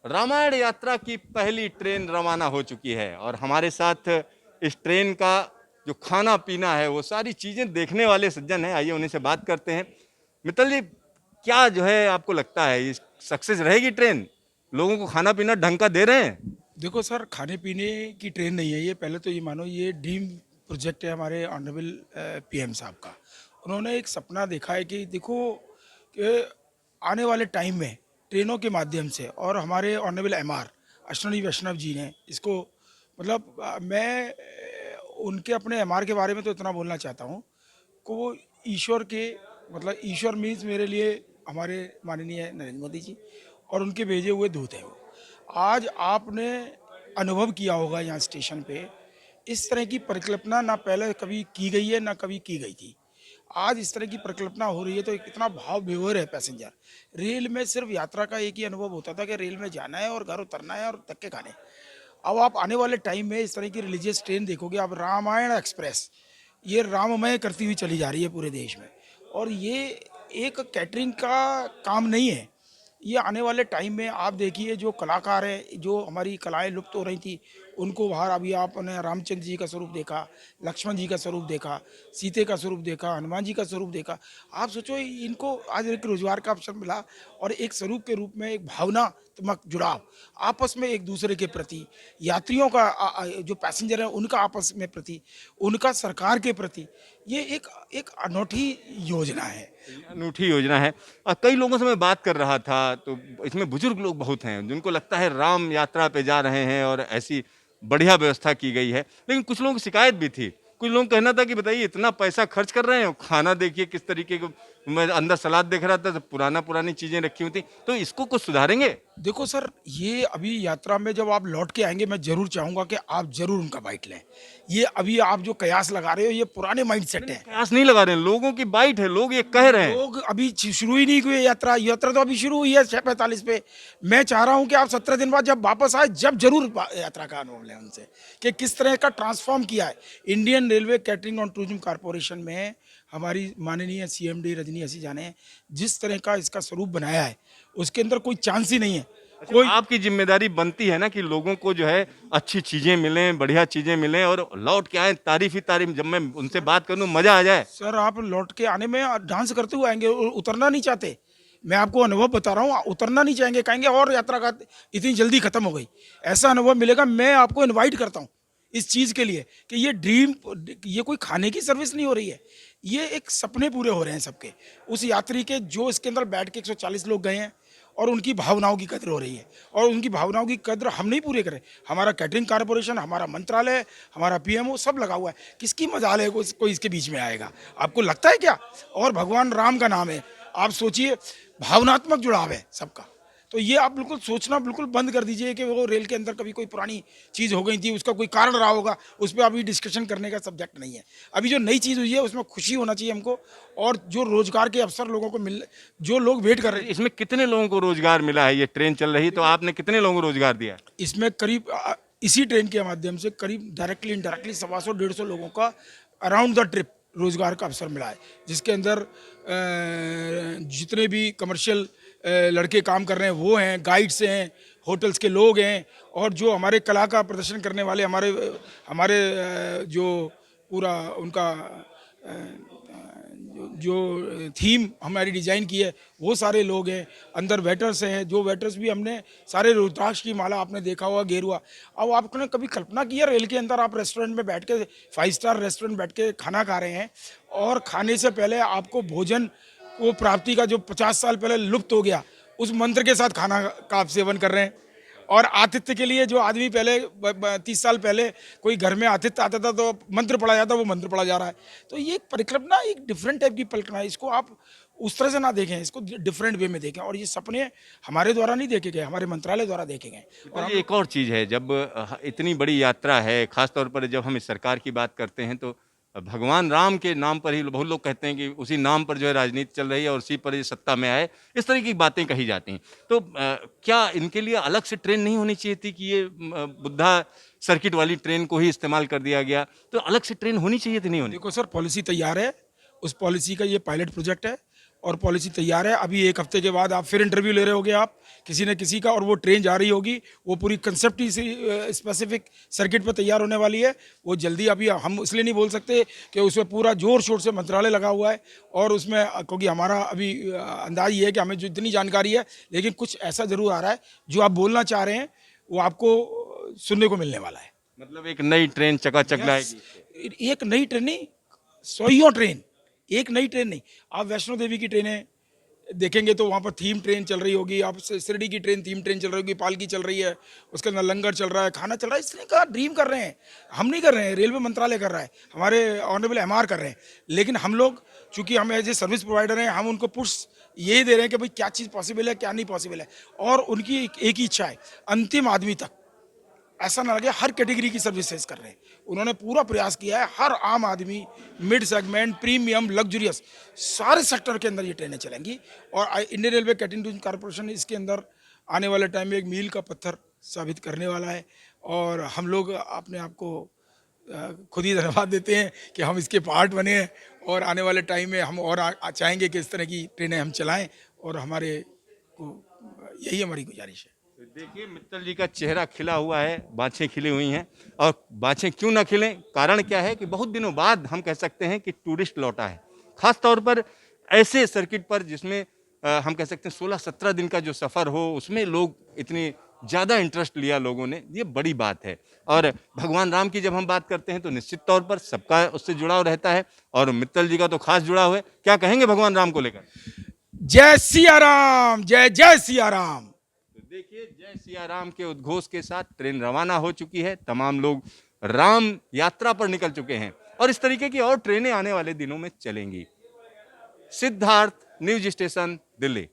रामायण यात्रा की पहली ट्रेन रवाना हो चुकी है और हमारे साथ इस ट्रेन का जो खाना पीना है वो सारी चीज़ें देखने वाले सज्जन हैं। आइए उन्हीं से बात करते हैं। मित्तल जी, क्या जो है आपको लगता है ये सक्सेस रहेगी ट्रेन? लोगों को खाना पीना ढंग का दे रहे हैं? देखो सर, खाने पीने की ट्रेन नहीं है ये। पहले तो ये मानो ये ड्रीम प्रोजेक्ट है हमारे ऑनरेबल पीएम साहब का। उन्होंने एक सपना देखा है कि देखो कि आने वाले टाइम में ट्रेनों के माध्यम से, और हमारे ऑनरेबल एमआर अश्विनी वैष्णव जी ने इसको मतलब उनके अपने एमआर के बारे में तो इतना बोलना चाहता हूँ को वो ईश्वर के मतलब ईश्वर मीन्स मेरे लिए हमारे माननीय नरेंद्र मोदी जी और उनके भेजे हुए दूत हैं वो। आज आपने अनुभव किया होगा यहाँ स्टेशन पे, इस तरह की परिकल्पना ना पहले कभी की गई है ना कभी की गई थी। आज इस तरह की परिकल्पना हो रही है तो कितना भाव विभोर है पैसेंजर। रेल में सिर्फ यात्रा का एक ही अनुभव होता था कि रेल में जाना है और घर उतरना है और धक्के खाने। अब आप आने वाले टाइम में इस तरह की रिलीजियस ट्रेन देखोगे आप, रामायण एक्सप्रेस ये राममय करती हुई चली जा रही है पूरे देश में। और ये एक कैटरिंग का काम नहीं है। ये आने वाले टाइम में आप देखिए जो कलाकार हैं, जो हमारी कलाएं लुप्त हो रही थी उनको बाहर, अभी आपने रामचंद्र जी का स्वरूप देखा, लक्ष्मण जी का स्वरूप देखा, सीते का स्वरूप देखा, हनुमान जी का स्वरूप देखा। आप सोचो इनको आज एक रोजगार का अवसर मिला और एक स्वरूप के रूप में एक भावनात्मक जुड़ाव आपस में एक दूसरे के प्रति, यात्रियों का जो पैसेंजर है उनका आपस में प्रति, उनका सरकार के प्रति, ये एक एक अनोखी योजना है। अनूठी योजना है। कई लोगों से मैं बात कर रहा था तो इसमें बुजुर्ग लोग बहुत हैं जिनको लगता है राम यात्रा पे जा रहे हैं और ऐसी बढ़िया व्यवस्था की गई है। लेकिन कुछ लोगों की शिकायत भी थी। कुछ लोगों का कहना था कि बताइए इतना पैसा खर्च कर रहे हैं और खाना देखिए किस तरीके का। मैं अंदर सलाद देख रहा था तो पुरानी चीजें रखी हुई थी। तो इसको कुछ सुधारेंगे? देखो सर, ये अभी यात्रा में जब आप लौट के आएंगे मैं जरूर चाहूंगा कि आप जरूर उनका बाइट लें। ये अभी आप जो कयास लगा रहे हो ये पुराने माइंड सेट नहीं, है। कयास नहीं लगा रहे हैं, लोगों की बाइट है, लोग ये कह रहे हैं। लोग अभी शुरू ही नहीं हुई यात्रा। यात्रा तो अभी शुरू हुई है 6:45 पे। मैं चाह रहा हूं कि आप 17 दिन बाद जब वापस आए जब जरूर यात्रा का अनुभव लें उनसे कि किस तरह का ट्रांसफॉर्म किया है इंडियन रेलवे कैटरिंग और टूरिज्म कारपोरेशन में। हमारी माननीय सीएमडी रजनी हसी जाने जिस तरह का इसका स्वरूप बनाया है उसके अंदर कोई चांस ही नहीं है। अच्छा, कोई आपकी जिम्मेदारी बनती है ना कि लोगों को जो है अच्छी चीजें मिलें, बढ़िया चीजें मिलें और लौट के आए तारीफ ही तारीफ। जब मैं उनसे बात करूं मजा आ जाए। सर, आप लौट के आने में डांस करते हुए आएंगे, उतरना नहीं चाहते। मैं आपको अनुभव बता रहा हूँ, उतरना नहीं चाहेंगे, कहेंगे और यात्रा का इतनी जल्दी खत्म हो गई। ऐसा अनुभव मिलेगा। मैं आपको इनवाइट करता हूँ इस चीज़ के लिए कि ये ड्रीम, ये कोई खाने की सर्विस नहीं हो रही है। ये एक सपने पूरे हो रहे हैं सबके, उस यात्री के जो इसके अंदर बैठ के 140 लोग गए हैं और उनकी भावनाओं की कद्र हो रही है। और उनकी भावनाओं की कद्र हम नहीं पूरे करें, हमारा कैटरिंग कारपोरेशन, हमारा मंत्रालय, हमारा पीएमओ सब लगा हुआ है। किसकी मजाल है कोई इसके बीच में आएगा? आपको लगता है क्या? और भगवान राम का नाम है, आप सोचिए, भावनात्मक जुड़ाव है सबका। तो ये आप बिल्कुल सोचना बिल्कुल बंद कर दीजिए कि वो रेल के अंदर कभी कोई पुरानी चीज़ हो गई थी, उसका कोई कारण रहा होगा, उस पर अभी डिस्कशन करने का सब्जेक्ट नहीं है। अभी जो नई चीज़ हुई है उसमें खुशी होना चाहिए हमको। और जो रोजगार के अवसर लोगों को मिल, जो लोग वेट कर रहे हैं। इसमें कितने लोगों को रोजगार मिला है? ये ट्रेन चल रही तो आपने कितने लोगों को रोजगार दिया? इसमें करीब इसी ट्रेन के माध्यम से करीब डायरेक्टली इनडायरेक्टली 125-150 लोगों का अराउंड द ट्रिप रोजगार का अवसर मिला है। जिसके अंदर जितने भी कमर्शियल लड़के काम कर रहे हैं वो हैं, गाइड्स हैं, होटल्स के लोग हैं, और जो हमारे कला का प्रदर्शन करने वाले हमारे हमारे जो पूरा उनका जो थीम हमारी डिज़ाइन की है वो सारे लोग हैं। अंदर वेटर्स हैं, जो वेटर्स भी हमने सारे रुद्राक्ष की माला आपने देखा होगा, गेरुआ। अब आपने कभी कल्पना की है रेल के अंदर आप रेस्टोरेंट में बैठ के, 5 स्टार रेस्टोरेंट बैठ के खाना खा रहे हैं और खाने से पहले आपको भोजन को प्राप्ति का जो 50 साल पहले लुप्त हो गया उस मंत्र के साथ खाना का आप सेवन कर रहे हैं। और आतिथ्य के लिए जो आदमी पहले 30 साल पहले कोई घर में आतिथ्य आता था तो मंत्र पढ़ा जाता, वो मंत्र पढ़ा जा रहा है। तो ये एक परिकल्पना, एक डिफरेंट टाइप की परिकल्पना है। इसको आप उस तरह से ना देखें, इसको डिफरेंट वे में देखें। और ये सपने हमारे द्वारा नहीं देखे गए, हमारे मंत्रालय द्वारा देखे गए। और तो हम ये एक और चीज़ है, जब इतनी बड़ी यात्रा है, खास तौर पर जब हम इस सरकार की बात करते हैं तो भगवान राम के नाम पर ही बहुत लोग कहते हैं कि उसी नाम पर जो है राजनीति चल रही है और उसी पर ये सत्ता में आए, इस तरह की बातें कही जाती हैं। तो क्या इनके लिए अलग से ट्रेन नहीं होनी चाहिए थी कि ये बुद्धा सर्किट वाली ट्रेन को ही इस्तेमाल कर दिया गया? तो अलग से ट्रेन होनी चाहिए थी, नहीं होनी? देखो सर, पॉलिसी तैयार है, उस पॉलिसी का ये पायलट प्रोजेक्ट है और पॉलिसी तैयार है। अभी 1 हफ्ते के बाद आप फिर इंटरव्यू ले रहे होगे आप किसी न किसी का, और वो ट्रेन जा रही होगी, वो पूरी कंसेप्ट ही स्पेसिफिक सर्किट पर तैयार होने वाली है। वो जल्दी, अभी हम इसलिए नहीं बोल सकते कि उसमें पूरा जोर शोर से मंत्रालय लगा हुआ है, और उसमें क्योंकि हमारा अभी अंदाज ये है कि हमें जो इतनी जानकारी है, लेकिन कुछ ऐसा ज़रूर आ रहा है जो आप बोलना चाह रहे हैं वो आपको सुनने को मिलने वाला है। मतलब एक नई ट्रेन चकाचक लाएगी। एक नई ट्रेन नहीं, सौयों ट्रेन, एक नई ट्रेन नहीं। आप वैष्णो देवी की ट्रेनें देखेंगे तो वहाँ पर थीम ट्रेन चल रही होगी, आप शिरडी की ट्रेन थीम ट्रेन चल रही होगी, पालकी चल रही है, उसके अंदर लंगर चल रहा है, खाना चल रहा है। इस तरह का ड्रीम कर रहे हैं, हम नहीं कर रहे हैं, रेलवे मंत्रालय कर रहा है, हमारे ऑनरेबल एमआर कर रहे हैं। लेकिन हम लोग चूंकि हम एज ए सर्विस प्रोवाइडर हैं, हम उनको पुश ये दे रहे हैं कि भाई क्या चीज़ पॉसिबल है, क्या नहीं पॉसिबल है। और उनकी एक ही इच्छा है, अंतिम आदमी तक ऐसा ना लगे हर कैटेगरी की सर्विसेज कर रहे हैं। उन्होंने पूरा प्रयास किया है, हर आम आदमी, मिड सेगमेंट, प्रीमियम, लग्जरियस, सारे सेक्टर के अंदर ये ट्रेनें चलेंगी। और इंडियन रेलवे कैटरिंग कॉर्पोरेशन इसके अंदर आने वाले टाइम में एक मील का पत्थर साबित करने वाला है। और हम लोग अपने आप को खुद ही धन्यवाद देते हैं कि हम इसके पार्ट बने हैं, और आने वाले टाइम में हम और चाहेंगे कि इस तरह की ट्रेनें हम चलाएं, और हमारे को यही हमारी गुजारिश है। देखिए मित्तल जी का चेहरा खिला हुआ है, बाछें खिली हुई हैं, और बाछें क्यों ना खिलें, कारण क्या है कि बहुत दिनों बाद हम कह सकते हैं कि टूरिस्ट लौटा है, खास तौर पर ऐसे सर्किट पर जिसमें हम कह सकते हैं 16-17 दिन का जो सफ़र हो, उसमें लोग इतनी ज़्यादा इंटरेस्ट लिया लोगों ने, ये बड़ी बात है। और भगवान राम की जब हम बात करते हैं तो निश्चित तौर पर सबका उससे जुड़ाव रहता है, और मित्तल जी का तो खास जुड़ाव है। क्या कहेंगे भगवान राम को लेकर? जय सिया राम, जय जय सिया राम। देखिए, जय सिया राम के उद्घोष के साथ ट्रेन रवाना हो चुकी है, तमाम लोग राम यात्रा पर निकल चुके हैं, और इस तरीके की और ट्रेनें आने वाले दिनों में चलेंगी। Siddharth, news station, Delhi.